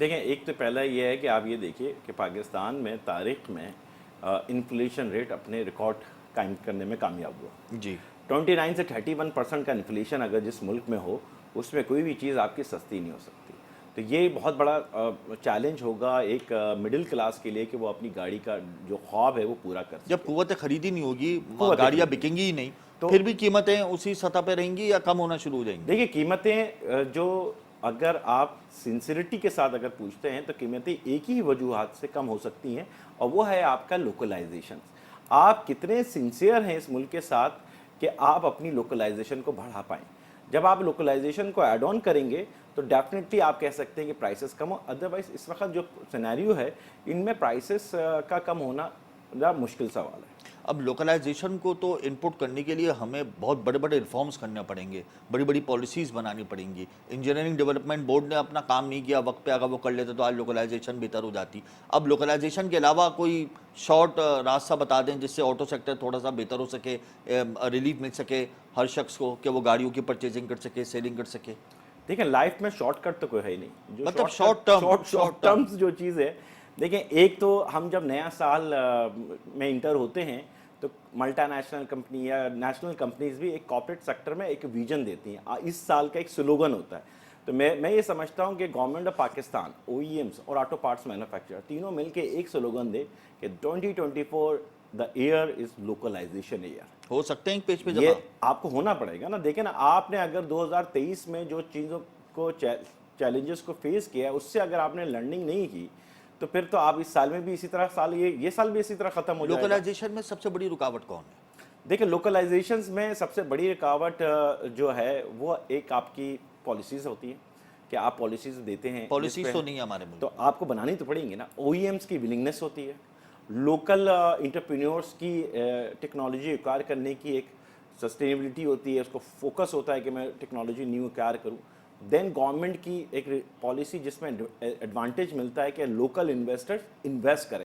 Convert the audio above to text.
دیکھیں ایک تو پہلا یہ ہے کہ آپ یہ دیکھیے کہ پاکستان میں تاریخ میں انفلیشن ریٹ اپنے ریکارڈ قائم کرنے میں کامیاب ہوا. جی 29 سے 31% کا انفلیشن اگر جس ملک میں ہو اس میں کوئی بھی چیز آپ کی سستی نہیں ہو سکتی. تو یہ بہت بڑا چیلنج ہوگا ایک مڈل کلاس کے لیے کہ وہ اپنی گاڑی کا جو خواب ہے وہ پورا کر سکے. جب قوت خریدی نہیں ہوگی، قوت گاڑیاں خریدی بکیں گی ہی نہیں، تو پھر بھی قیمتیں اسی سطح پہ رہیں گی یا کم ہونا شروع ہو جائیں گی؟ دیکھیے قیمتیں جو اگر آپ سنسیریٹی کے ساتھ اگر پوچھتے ہیں تو قیمتیں ایک ہی وجوہات سے کم ہو سکتی ہیں اور وہ ہے آپ کا لوکلائزیشن. آپ کتنے سنسیئر ہیں اس ملک کے ساتھ کہ آپ اپنی لوکلائزیشن کو بڑھا پائیں. جب آپ لوکلائزیشن کو ایڈ آن کریں گے تو ڈیفینیٹلی آپ کہہ سکتے ہیں کہ پرائسز کم ہو. ادروائز اس وقت جو سینیریو ہے ان میں پرائسز کا کم ہونا ذرا مشکل سوال ہے. اب لوکلائزیشن کو تو انپٹ کرنے کے لیے ہمیں بہت بڑے بڑے ریفارمز کرنے پڑیں گے، بڑی بڑی پالیسیز بنانی پڑیں گی. انجینئرنگ ڈیولپمنٹ بورڈ نے اپنا کام نہیں کیا وقت پہ، اگر وہ کر لیتے تو آج لوکلائزیشن بہتر ہو جاتی. اب لوکلائزیشن کے علاوہ کوئی شارٹ راستہ بتا دیں جس سے آٹو سیکٹر تھوڑا سا بہتر ہو سکے، ریلیف مل سکے ہر شخص کو کہ وہ گاڑیوں کی پرچیزنگ کر سکے، سیلنگ کر سکے. دیکھیں لائف میں شارٹ کٹ تو کوئی ہے ہی نہیں. جو مطلب شارٹ ٹرم شارٹ ٹرمز جو چیز ہے، دیکھیں ایک تو ہم جب نیا سال میں انٹر ہوتے ہیں تو ملٹا نیشنل کمپنی یا نیشنل کمپنیز بھی ایک کارپوریٹ سیکٹر میں ایک ویژن دیتی ہیں. اس سال کا ایک سلوگن ہوتا ہے. تو میں یہ سمجھتا ہوں کہ government of Pakistan, O E Ms اور آٹو پارٹس مینوفیکچرر تینوں مل کے ایک سلوگن دے کہ 2024 دا ایئر از لوکلائزیشن ایئر. ہو سکتے ہیں ایک پیج پہ یہ جمع. آپ کو ہونا پڑے گا نا. دیکھیں نا آپ نے اگر 2023 میں جو چیزوں کو چیلنجز کو فیس کیا ہے اس سے اگر آپ نے لرننگ نہیں کی تو پھر تو آپ اس سال میں بھی اسی طرح یہ سال بھی اسی طرح ختم ہو جائے گا. لوکلائزیشن میں سب سے بڑی رکاوٹ کون ہے؟ دیکھیں لوکلائزیشنز میں سب سے بڑی رکاوٹ جو ہے وہ ایک آپ کی پالیسیز ہوتی ہیں کہ آپ پالیسیز دیتے ہیں پالیسیز تو نہیں ہے ہمارے تو ملک. آپ کو بنانی تو پڑیں گی نا. او ای ایمس کی ولنگنس ہوتی ہے، لوکل انٹرپرینیورس کی ٹیکنالوجی ایکوائر کرنے کی ایک سسٹینیبلٹی ہوتی ہے، اس کو فوکس ہوتا ہے کہ میں ٹیکنالوجی نیو ایکوائر کروں. دین گورنمنٹ کی ایک پالیسی جس میں ایڈوانٹیج ملتا ہے کہ لوکل انویسٹرز انویسٹ کریں.